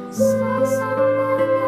Sasambala ka,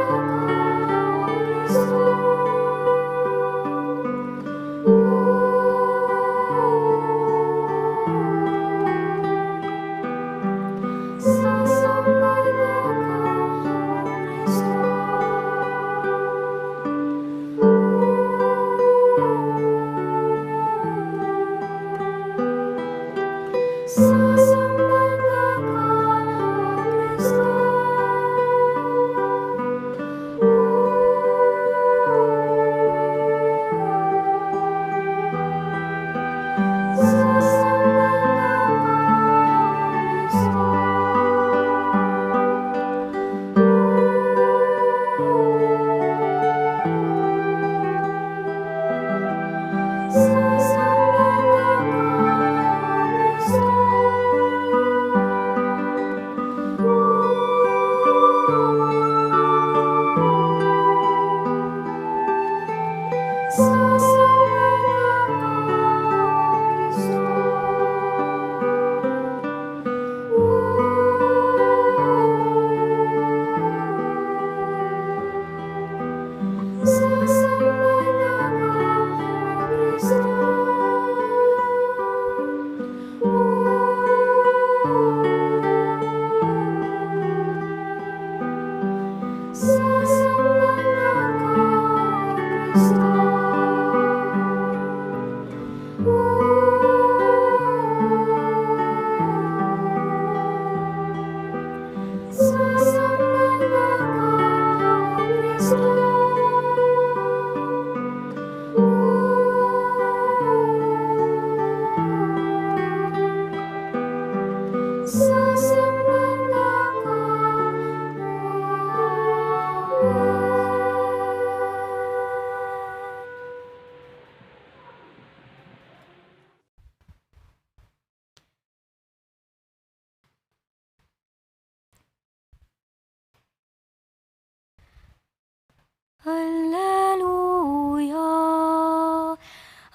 Hallelujah,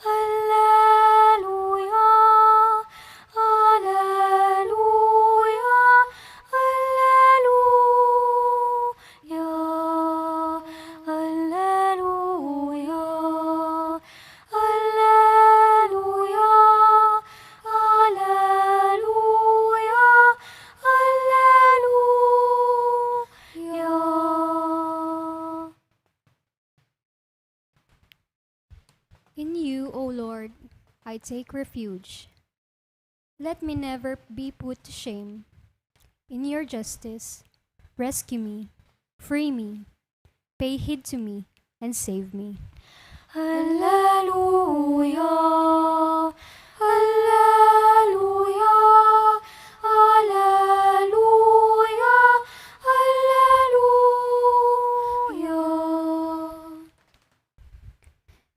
Hallelujah, Hallelujah, Hallelujah, Hallelujah, Hallelujah, Hallelujah, Hallelujah. In you, O Lord, I take refuge. Let me never be put to shame. In your justice, rescue me, free me, pay heed to me, and save me. Hallelujah, Hallelujah, Hallelujah, Hallelujah.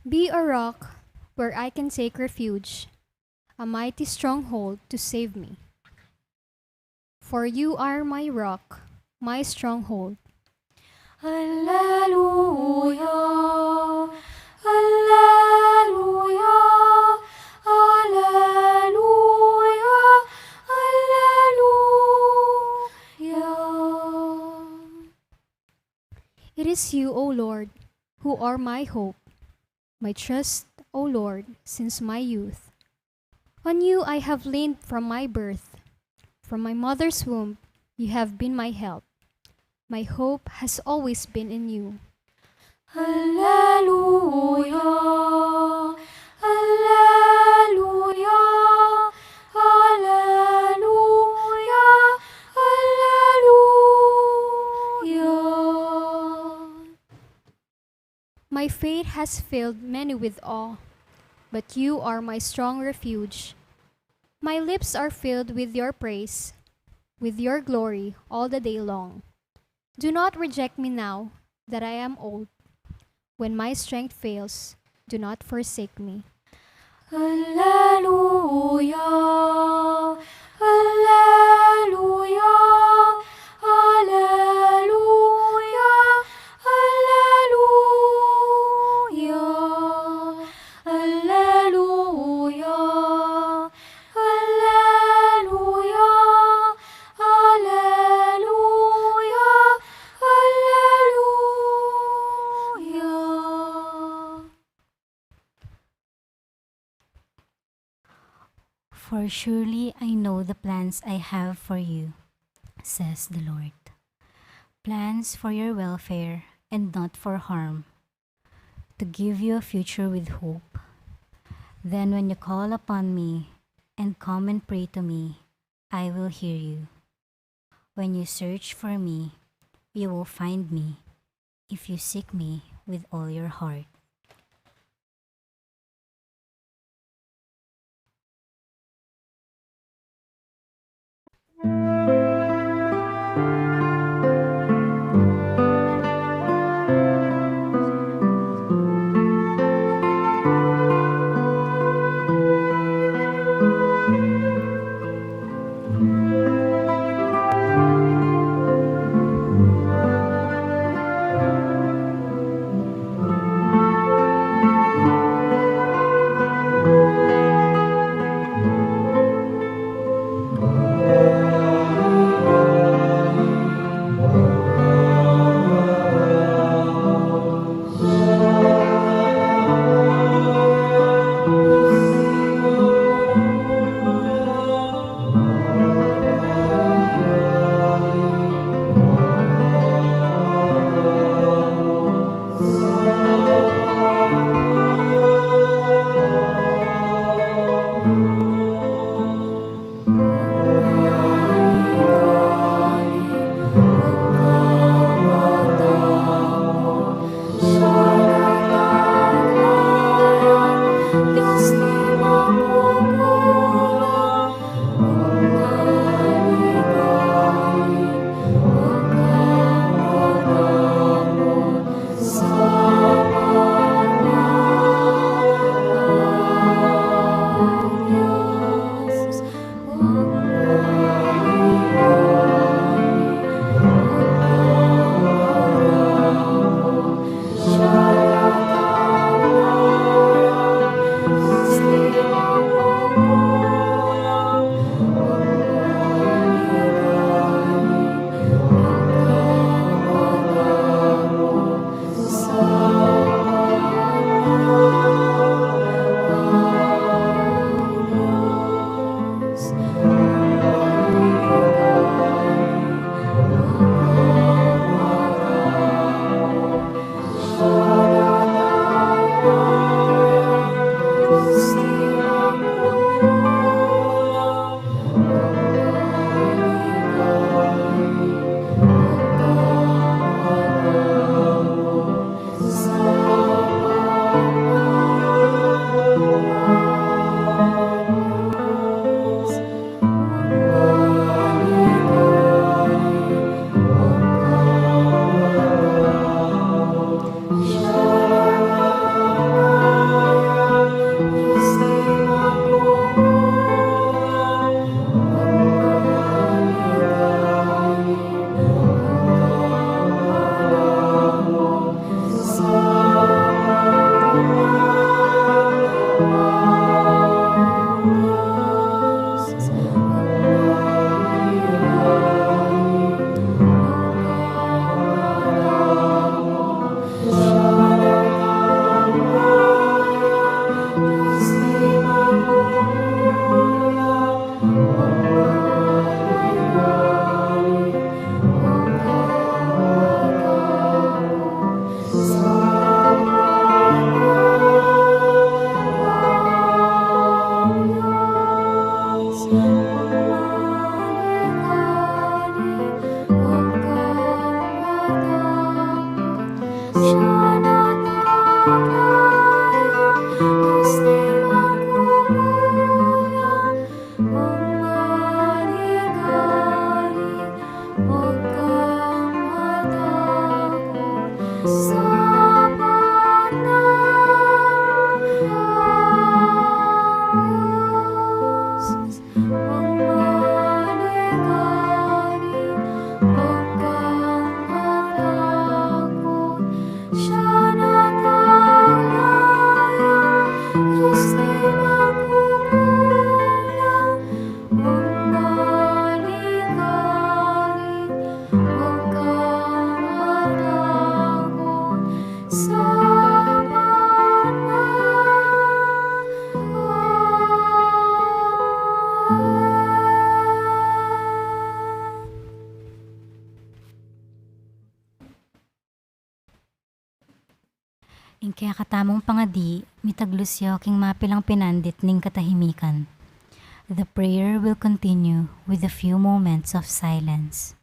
Be a rock where I can take refuge, a mighty stronghold to save me. For you are my rock, my stronghold. Hallelujah, Hallelujah, Hallelujah, Hallelujah. It is you, O Lord, who are my hope, my trust, O Lord, since my youth. On you I have leaned from my birth. From my mother's womb, you have been my help. My hope has always been in you. Hallelujah, Hallelujah, Hallelujah, Hallelujah. My fate has filled many with awe, but you are my strong refuge. My lips are filled with your praise, with your glory all the day long. Do not reject me now that I am old. When my strength fails, do not forsake me. Hallelujah, Hallelujah, Hallelujah, Hallelujah, Hallelujah, Hallelujah, Hallelujah, For surely I know the plans I have for you, says the Lord. Plans for your welfare and not for harm, to give you a future with hope. Then when you call upon me and come and pray to me, I will hear you. When you search for me, you will find me if you seek me with all your heart. Ing kaya katamong pangadi, mitaglusyaw king mapilang pinandit ning katahimikan. The prayer will continue with a few moments of silence.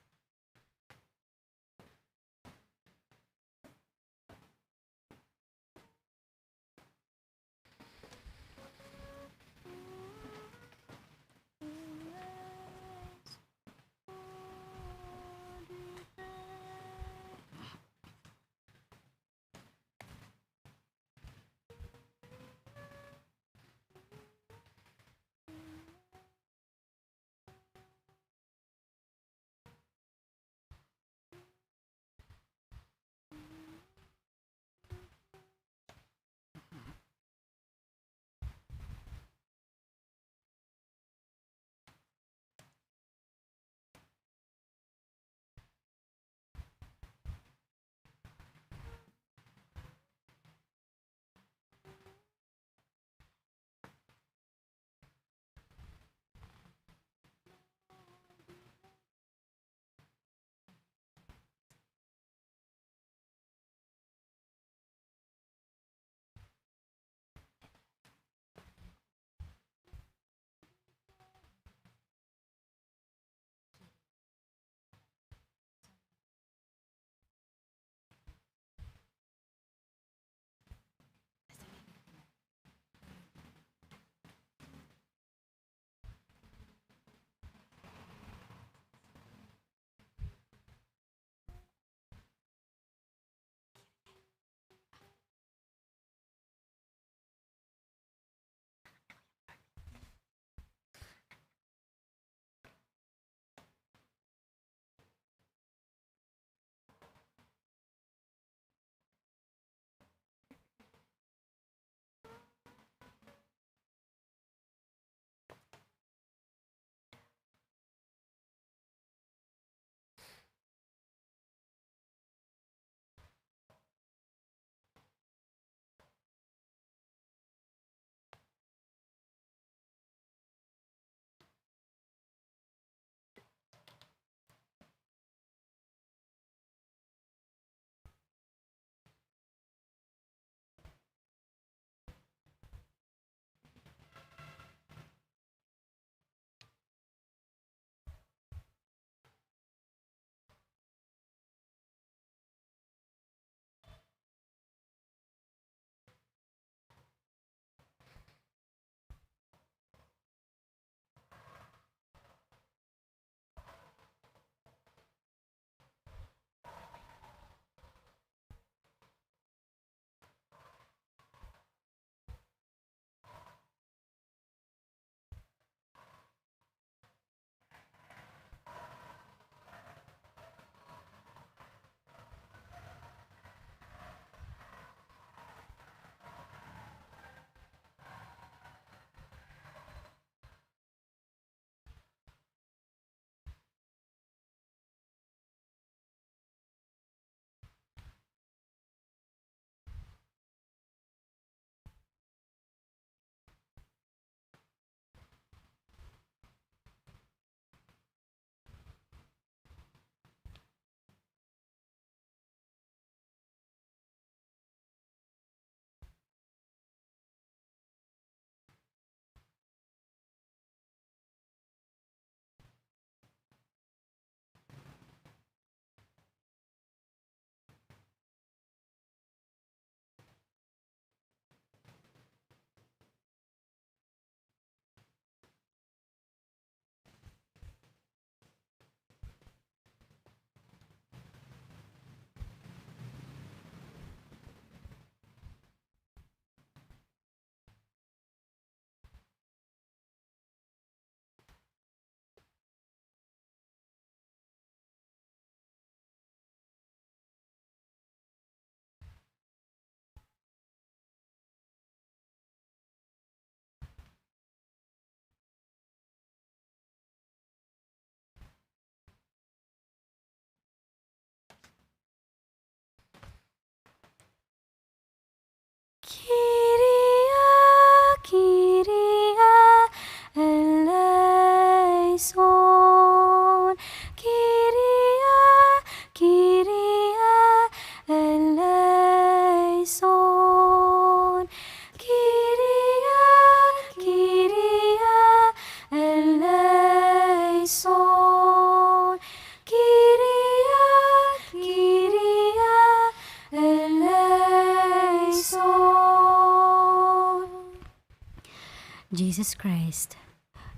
Jesus Christ,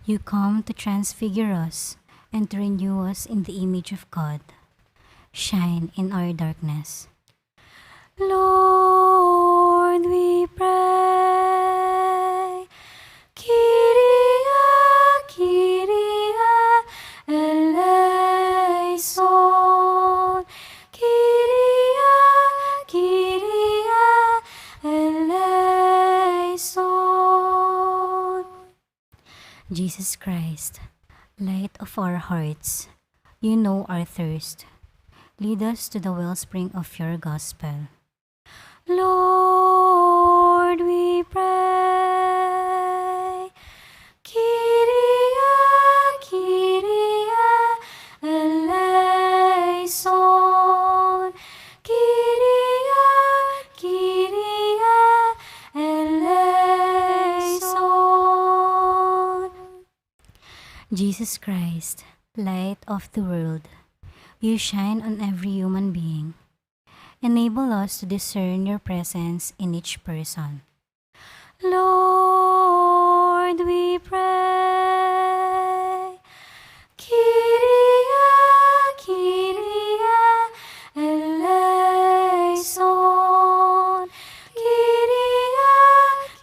you come to transfigure us and to renew us in the image of God. Shine in our darkness. Lord, we pray. Kyrie, Kyrie, eleison. Kyrie, Kyrie, eleison. Jesus Christ, light of our hearts, you know our thirst. Lead us to the wellspring of your gospel. Lord, we pray. Kyrie, Kyrie, eleison. Kyrie, Kyrie, eleison. Jesus Christ, light of the world, you shine on every human being. Enable us to discern your presence in each person. Lord, we pray. Kyrie, Kyrie, eleison. Kyrie,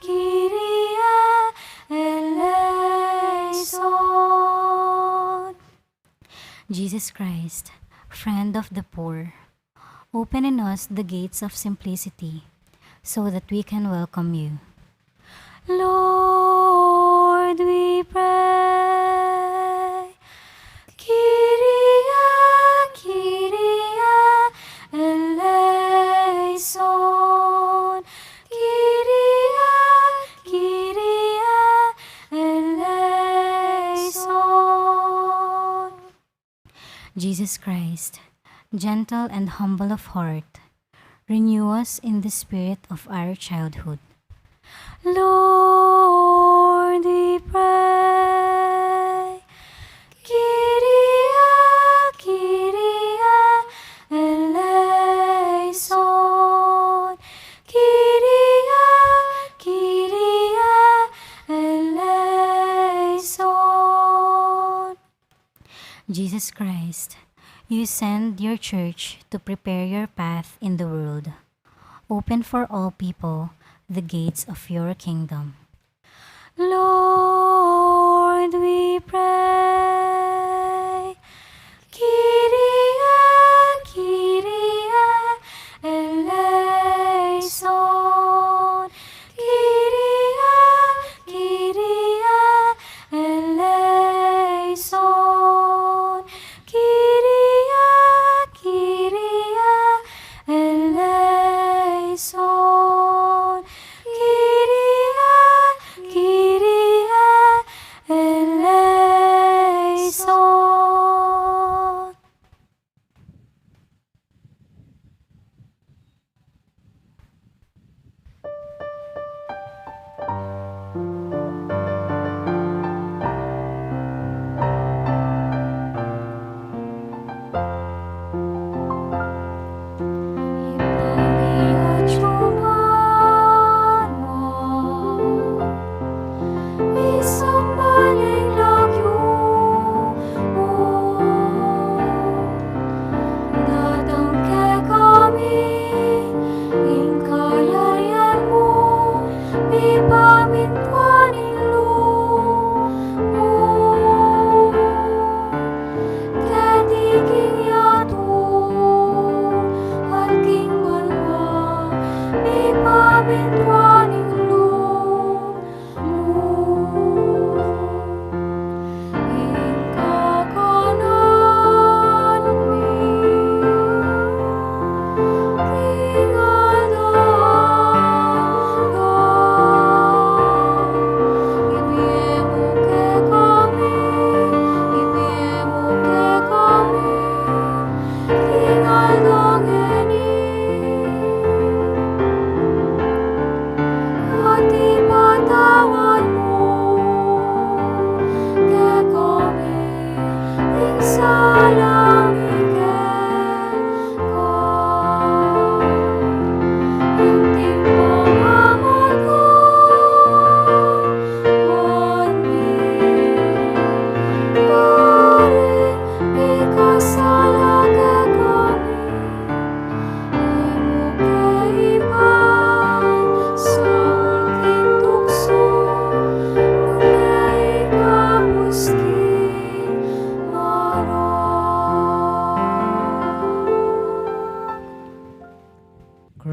Kyrie, eleison. Jesus Christ, friend of the poor, open in us the gates of simplicity so that we can welcome you. Lord, we pray. Kyrie, Kyrie, eleison. Kyrie, Kyrie, eleison. Jesus Christ, gentle and humble of heart, renew us in the spirit of our childhood. Lord, we pray. Kyrie, Kyrie, eleison. Kyrie, Kyrie, eleison. Jesus Christ, you send your church to prepare your path in the world. Open for all people the gates of your kingdom. Lord, we pray. Kyrie, Kyrie, eleison. Kyrie, Kyrie, eleison. Kyrie, Kyrie, eleison. Kyrie, Kyrie, eleison.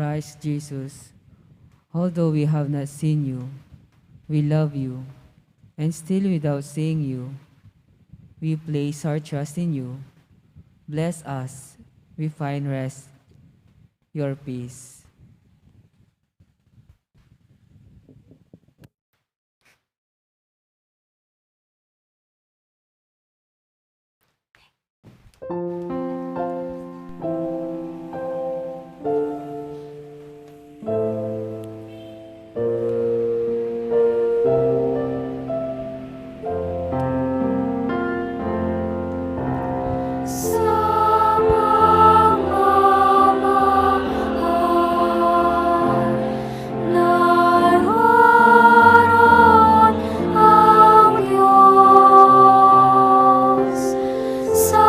Christ Jesus, although we have not seen you, we love you, and still without seeing you, we place our trust in you. Bless us, we find rest, your peace. Naroon ang Diyos sa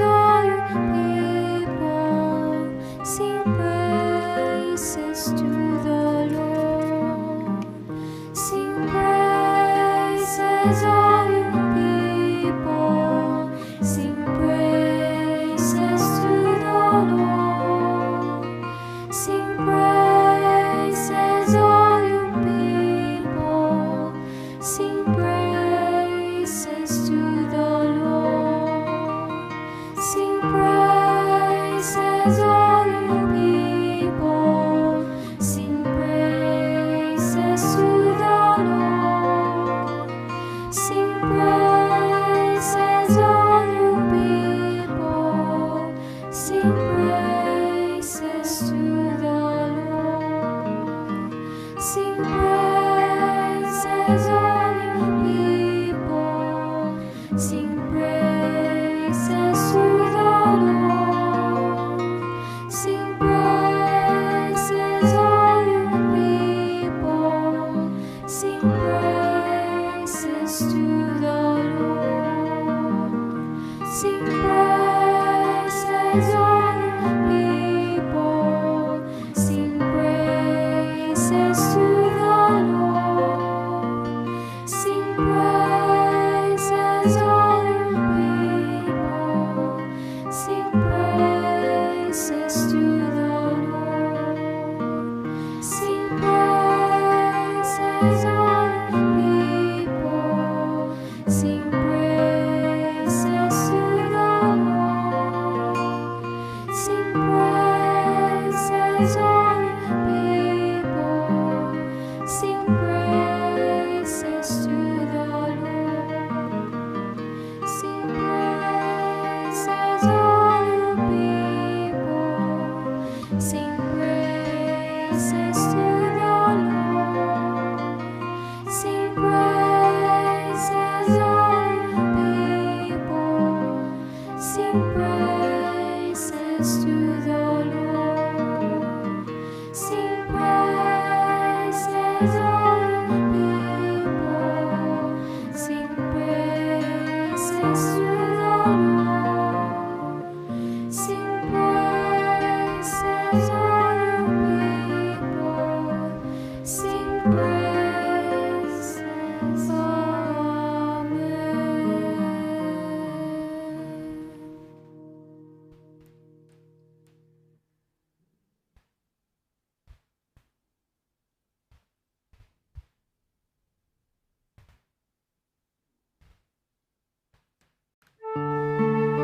all you people. Sing praises to the Lord. Sing praises, all you people. Sing praises to the Lord. Sing praises, all you people. Sing praises to the Lord. Sing praises, all you people. Sing praises to the Lord. Sing praises, all you people. Sing praises to the Lord. Sing praises, all you people. Sing praises to the Lord. Sing praises, all you people. Sing praises to the Lord. Sing praises, all you people. Sing praises to the Lord. Sing praises, all you people. Sing praises to the Lord. Sing praises, all you people. Sing praises to the Lord. Sing praises, all you people. Sing praises to the Lord. Sing praises, all you people. Sing praises to the Lord. Sing praises, all you people. Sing praises to the Lord. Sing praises, all you people. Sing praises to the Lord. Sing praises, all you people. Sing praises. Amen.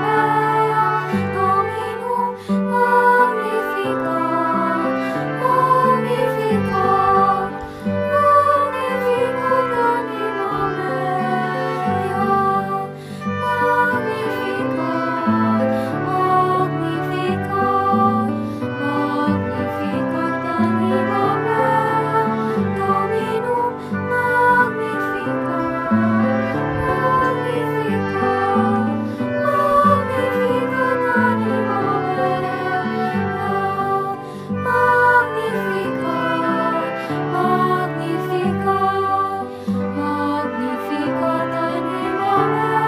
mea, Dominum magnificat, magnificat, magnificat anima mea, magnificat, magnificat, magnificat anima mea, Dominum magnificat, magnificat, magnificat anima mea,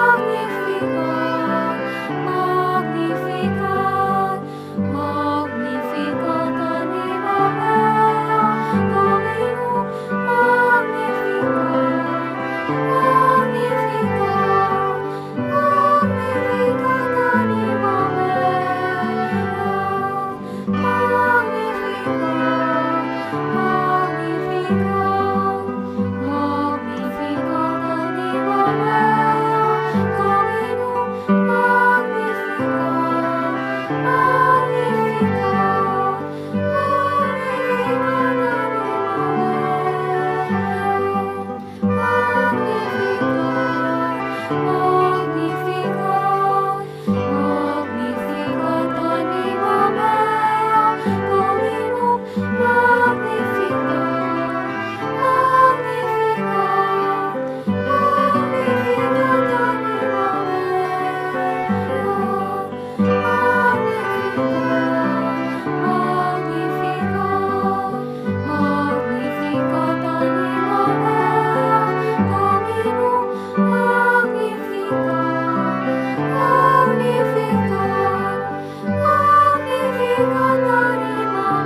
magnificat, magnificat, magnificat anima mea, Dominum magnificat, magnificat, magnificat anima mea, magnificat, magnificat, magnificat anima mea, Dominum magnificat, magnificat, magnificat anima mea, magnificat, magnificat, magnificat anima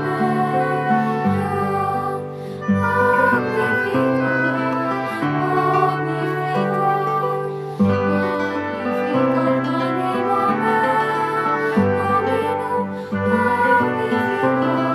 mea, Dominum magnificat, magnificat, magnificat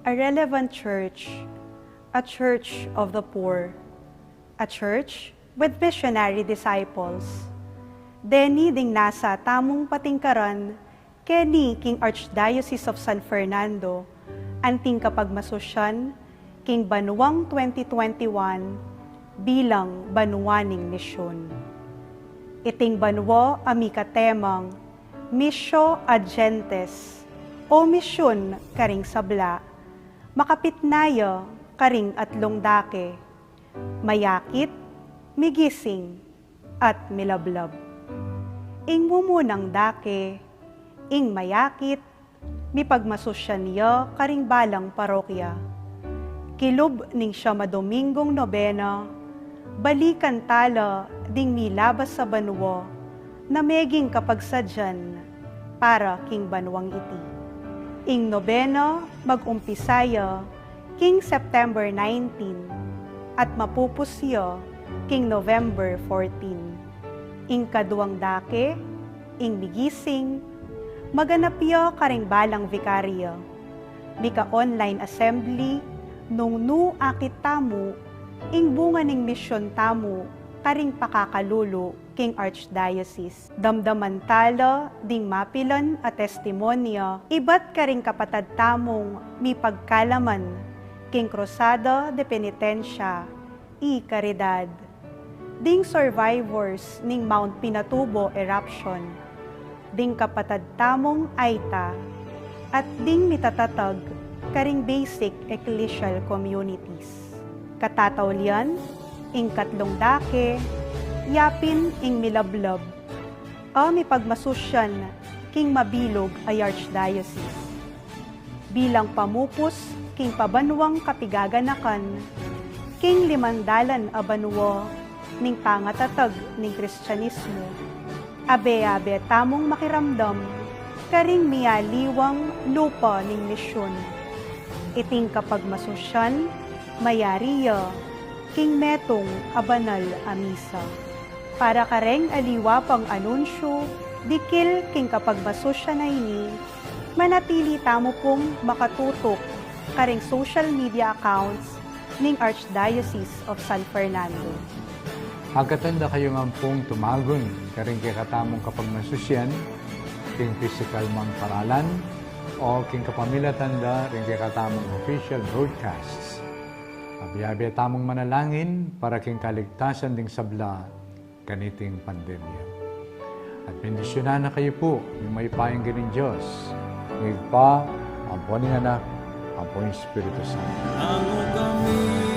A relevant church, a church of the poor, a church with missionary disciples. Deni ding nasa tamong patingkaran, keni King Archdiocese of San Fernando, anting kapagmasosyan, King Banuang 2021, bilang banuaning misyon. Iting banwa amika temang, Missio ad Gentes, o misyon karing sabla, makapitnaya karing atlong dake, mayakit, migising, at milablab. Ing mumunang dake, ing mayakit, mipagmasosyan niya karing balang parokya. Kilub ning siya madomingong nobena, balikan tala ding milabas sa banwa, na meging kapagsadyan para king banwang iti. Ing nobena mag-umpisaya king September 19 at mapupusya king November 14. Ing kaduang dake, ing migising, maganapya karing balang vikarya. Mika online assembly nung nu akit tamu, ing bunga ning misyon tamu, karing pakakalulo king Archdiocese. Damdamantala ding mapilan a testimonya, ibat karing kapatad tamong mi pagkalaman, king Cruzada de Penitencia, i Caridad. Ding survivors ning Mount Pinatubo eruption, ding kapatad tamong Aita, at ding mitatatag karing basic ecclesial communities. Katatawlian, ing katlong dake, yapin ing milablab, mi pagmasusyan king mabilog ay archdiocese. Bilang pamupos king pabanwang kapigaganakan, king limandalan a banwo ning pangatatag ning Kristyanismo. Abe-abe tamong makiramdam, karing miyaliwang lupa ning misyon. Iting kapag masusyan, mayariya, king metong abanal a misa. Para kareng aliwa pang anunsyo, dikil king kapag masusyan na ini, manatili tamo pong makatutok karing social media accounts ning Archdiocese of San Fernando. Agkatanda kayo nga pong tumagon, karing kakatamong kapag masusyan, king physical mang paralan, o king kapamilatanda, ring kakatamong official broadcasts. Abi-abi tamong manalangin para king kaligtasan ding sabla kaniting pandemya. At bendisyonan na kayo po yung may payang ganing Diyos. Ngayod pa, ang po ng anak, ang po ng Espiritu Santo. Amo kami